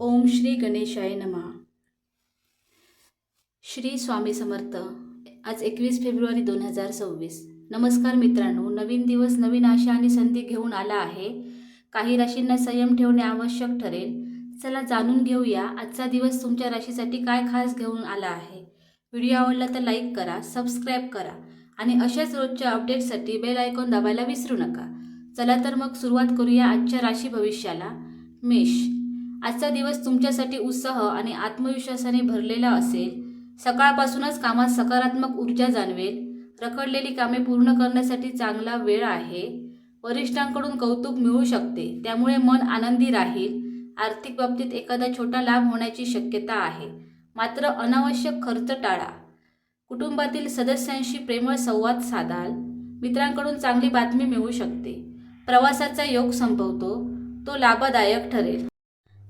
ओम श्री गणेशाय नमः. श्री स्वामी समर्थ. आज 21 फेब्रुवारी 2026. नमस्कार मित्रांनो, नवीन दिवस नवीन आशा आणि संधी घेऊन आला आहे. काही राशींना संयम ठेवणे आवश्यक ठरेल. चला जाणून घेऊया आजचा दिवस तुमच्या राशीसाठी काय खास घेऊन आला आहे. व्हिडिओ आवडला तर लाईक करा, सबस्क्राईब करा आणि अशाच रोजच्या अपडेटसाठी बेल आयकॉन दाबायला विसरू नका. चला तर मग सुरुवात करूया आजच्या राशी भविष्याला. मेष. आजचा दिवस तुमच्यासाठी उत्साह आणि आत्मविश्वासाने भरलेला असेल. सकाळपासूनच कामात सकारात्मक ऊर्जा जाणवेल. रखडलेली कामे पूर्ण करण्यासाठी चांगला वेळ आहे. वरिष्ठांकडून कौतुक मिळू शकते, त्यामुळे मन आनंदी राहील. आर्थिक बाबतीत एखादा छोटा लाभ होण्याची शक्यता आहे, मात्र अनावश्यक खर्च टाळा. कुटुंबातील सदस्यांशी प्रेमळ संवाद साधाल. मित्रांकडून चांगली बातमी मिळू शकते. प्रवासाचा योग संभवतो, तो लाभदायक ठरेल.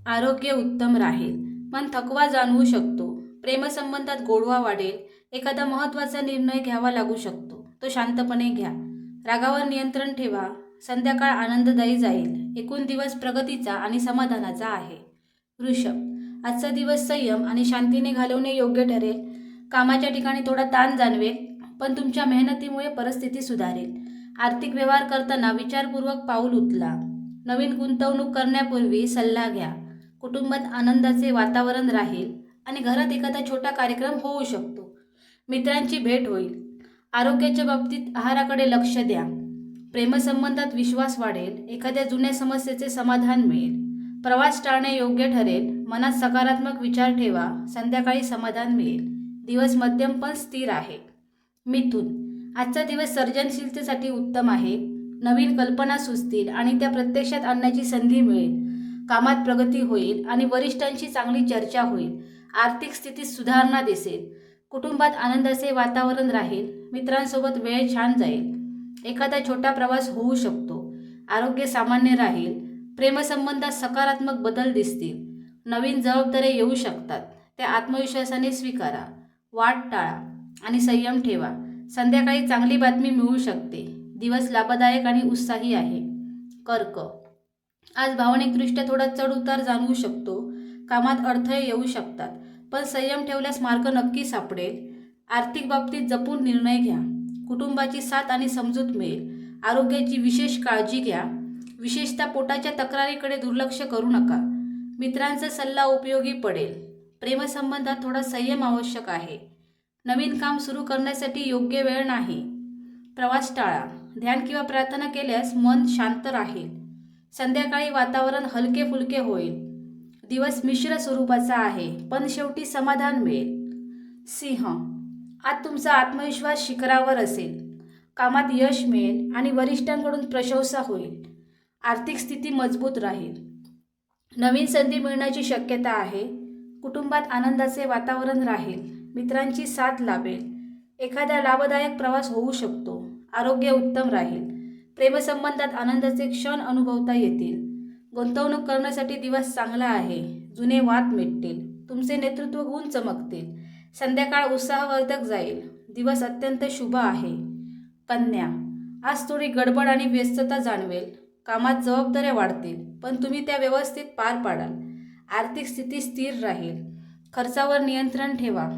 आरोग्य उत्तम राहील, पण थकवा जाणवू शकतो. प्रेमसंबंधात गोडवा वाढेल. एखादा महत्त्वाचा निर्णय घ्यावा लागू शकतो, तो शांतपणे घ्या. रागावर नियंत्रण ठेवा. संध्याकाळ आनंददायी जाईल. एकूण दिवस प्रगतीचा आणि समाधानाचा आहे. वृषभ. आजचा दिवस संयम आणि शांतीने घालवणे योग्य ठरेल. कामाच्या ठिकाणी थोडा ताण जाणवेल, पण तुमच्या मेहनतीमुळे परिस्थिती सुधारेल. आर्थिक व्यवहार करताना विचारपूर्वक पाऊल उचला. नवीन गुंतवणूक करण्यापूर्वी सल्ला घ्या. कुटुंबात आनंदाचे वातावरण राहील आणि घरात एखादा छोटा कार्यक्रम होऊ शकतो. मित्रांची भेट होईल. आरोग्याच्या बाबतीत आहाराकडे लक्ष द्या. प्रेमसंबंधात विश्वास वाढेल. एखाद्या जुन्या समस्येचे समाधान मिळेल. प्रवास टाळणे योग्य ठरेल. मनात सकारात्मक विचार ठेवा. संध्याकाळी समाधान मिळेल. दिवस मध्यम पण स्थिर आहे. मिथुन. आजचा दिवस सर्जनशीलतेसाठी उत्तम आहे. नवीन कल्पना सुचतील आणि त्या प्रत्यक्षात आणण्याची संधी मिळेल. कामात प्रगती होईल आणि वरिष्ठांशी चांगली चर्चा होईल. आर्थिक स्थितीत सुधारणा दिसेल. कुटुंबात आनंदाचे वातावरण राहील. मित्रांसोबत वेळ छान जाईल. एखादा छोटा प्रवास होऊ शकतो. आरोग्य सामान्य राहील. प्रेमसंबंधात सकारात्मक बदल दिसतील. नवीन जबाबदाऱ्या येऊ शकतात, त्या आत्मविश्वासाने स्वीकारा. वाद टाळा आणि संयम ठेवा. संध्याकाळी चांगली बातमी मिळू शकते. दिवस लाभदायक आणि उत्साही आहे. कर्क. आज भावनिकदृष्ट्या थोडा चढउतार जाणवू शकतो. कामात अडथळे येऊ शकतात, पण संयम ठेवल्यास मार्ग नक्की सापडेल. आर्थिक बाबतीत जपून निर्णय घ्या. कुटुंबाची साथ आणि समजूत मिळेल. आरोग्याची विशेष काळजी घ्या. विशेषतः पोटाच्या तक्रारीकडे दुर्लक्ष करू नका. मित्रांचा सल्ला उपयोगी पडेल. प्रेमसंबंधात थोडा संयम आवश्यक आहे. नवीन काम सुरू करण्यासाठी योग्य वेळ नाही. प्रवास टाळा. ध्यान किंवा प्रार्थना केल्यास मन शांत राहील. संध्याकाळी वातावरण हलके फुलके होईल. दिवस मिश्र स्वरूपाचा आहे, पण शेवटी समाधान मिळेल. सिंह. आज तुमचा आत्मविश्वास शिखरावर असेल. कामात यश मिळेल आणि वरिष्ठांकडून प्रशंसा होईल. आर्थिक स्थिती मजबूत राहील. नवीन संधी मिळण्याची शक्यता आहे. कुटुंबात आनंदाचे वातावरण राहील. मित्रांची साथ लाभेल. एखादा लाभदायक प्रवास होऊ शकतो. आरोग्य उत्तम राहील. प्रेमसंबंधात आनंदाचे क्षण अनुभवता येतील. गुंतवणूक करण्यासाठी दिवस चांगला आहे. जुने वाद मिटतील. तुमचे नेतृत्व गुण चमकतील. संध्याकाळ उत्साहवर्धक जाईल. दिवस अत्यंत शुभ आहे. कन्या. आज थोडी गडबड आणि व्यस्तता जाणवेल. कामात जबाबदाऱ्या वाढतील, पण तुम्ही त्या व्यवस्थित पार पाडाल. आर्थिक स्थिती स्थिर राहील. खर्चावर नियंत्रण ठेवा.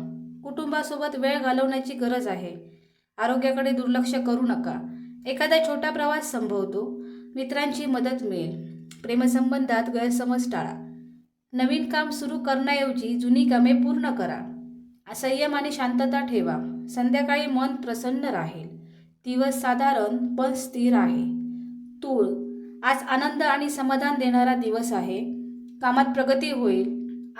कुटुंबासोबत वेळ घालवण्याची गरज आहे. आरोग्याकडे दुर्लक्ष करू नका. एखादा छोटा प्रवास संभवतो. मित्रांची मदत मिळेल. प्रेमसंबंधात गैरसमज टाळा. नवीन काम सुरू करण्याऐवजी जुनी कामे पूर्ण करा. संयम आणि शांतता ठेवा. संध्याकाळी मन प्रसन्न राहील. दिवस साधारण पण स्थिर आहे. तूळ. आज आनंद आणि समाधान देणारा दिवस आहे. कामात प्रगती होईल.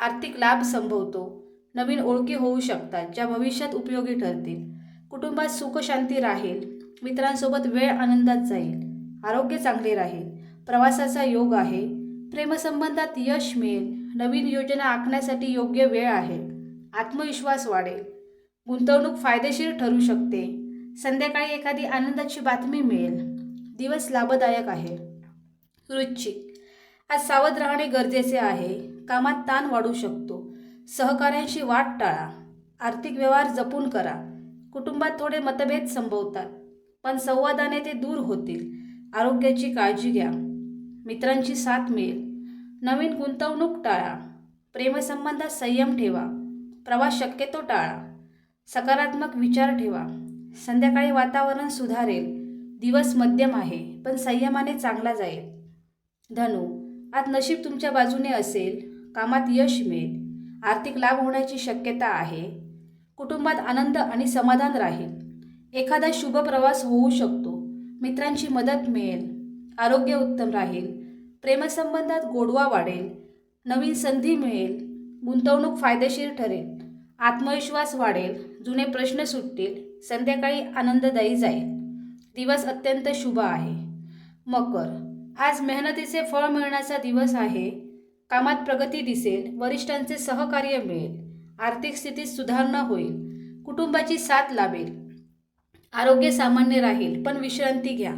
आर्थिक लाभ संभवतो. नवीन ओळखी होऊ शकतात, ज्या भविष्यात उपयोगी ठरतील. कुटुंबात सुख शांती राहील. मित्रांसोबत वेळ आनंदात जाईल. आरोग्य चांगले राहील. प्रवासाचा योग आहे. प्रेमसंबंधात यश मिळेल. नवीन योजना आखण्यासाठी योग्य वेळ आहे. आत्मविश्वास वाढेल. गुंतवणूक फायदेशीर ठरू शकते. संध्याकाळी एखादी आनंदाची बातमी मिळेल. दिवस लाभदायक आहे. वृश्चिक. आज सावध राहणे गरजेचे आहे. कामात ताण वाढू शकतो. सहकाऱ्यांशी वाद टाळा. आर्थिक व्यवहार जपून करा. कुटुंबात थोडे मतभेद संभवतात, पण संवादाने ते दूर होतील. आरोग्याची काळजी घ्या. मित्रांची साथ मिळेल. नवीन गुंतवणूक टाळा. प्रेमसंबंधात संयम ठेवा. प्रवास शक्यतो टाळा. सकारात्मक विचार ठेवा. संध्याकाळी वातावरण सुधारेल. दिवस मध्यम आहे, पण संयमाने चांगला जाईल. धनु, आज नशीब तुमच्या बाजूने असेल. कामात यश मिळेल. आर्थिक लाभ होण्याची शक्यता आहे. कुटुंबात आनंद आणि समाधान राहील. एखादा शुभ प्रवास होऊ शकतो. मित्रांची मदत मिळेल. आरोग्य उत्तम राहील. प्रेमसंबंधात गोडवा वाढेल. नवीन संधी मिळेल. गुंतवणूक फायदेशीर ठरेल. आत्मविश्वास वाढेल. जुने प्रश्न सुटतील. संध्याकाळी आनंददायी जाईल. दिवस अत्यंत शुभ आहे. मकर, आज मेहनतीचे फळ मिळण्याचा दिवस आहे. कामात प्रगती दिसेल. वरिष्ठांचे सहकार्य मिळेल. आर्थिक स्थितीत सुधारणा होईल. कुटुंबाची साथ लाभेल. आरोग्य सामान्य राहील, पण विश्रांती घ्या.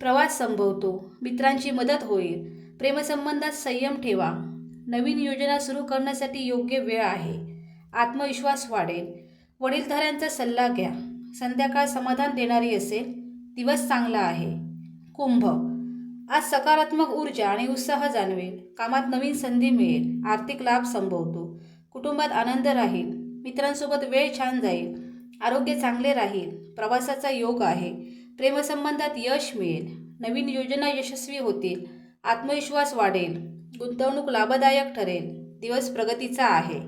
प्रवास संभवतो. मित्रांची मदत होईल. प्रेमसंबंधात संयम ठेवा. नवीन योजना सुरू करण्यासाठी योग्य वेळ आहे. आत्मविश्वास वाढेल. वडीलधाऱ्यांचा सल्ला घ्या. संध्याकाळ समाधान देणारी असेल. दिवस चांगला आहे. कुंभ, आज सकारात्मक ऊर्जा आणि उत्साह जाणवेल. कामात नवीन संधी मिळेल. आर्थिक लाभ संभवतो. कुटुंबात आनंद राहील. मित्रांसोबत वेळ छान जाईल. आरोग्य चांगले राहील. प्रवासाचा योग आहे. प्रेमसंबंधात यश मिळेल. नवीन योजना यशस्वी होतील. आत्मविश्वास वाढेल. गुंतवणूक लाभदायक ठरेल. दिवस प्रगतीचा आहे.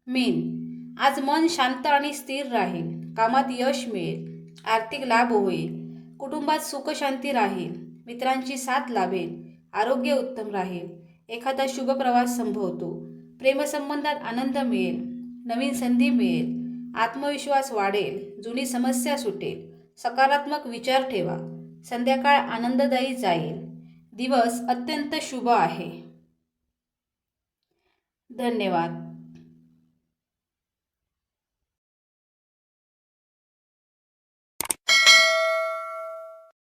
मीन, आज मन शांत आणि स्थिर राहील. कामात यश मिळेल. आर्थिक लाभ होईल. कुटुंबात सुखशांती राहील. मित्रांची साथ लाभेल. आरोग्य उत्तम राहील. एखादा शुभ प्रवास संभवतो. प्रेमसंबंधात आनंद मिळेल. नवीन संधी मिळेल. आत्मविश्वास वाढेल. जुनी समस्या सुटेल. सकारात्मक विचार ठेवा. संध्याकाळ आनंददायी जाईल. दिवस अत्यंत शुभ आहे. धन्यवाद.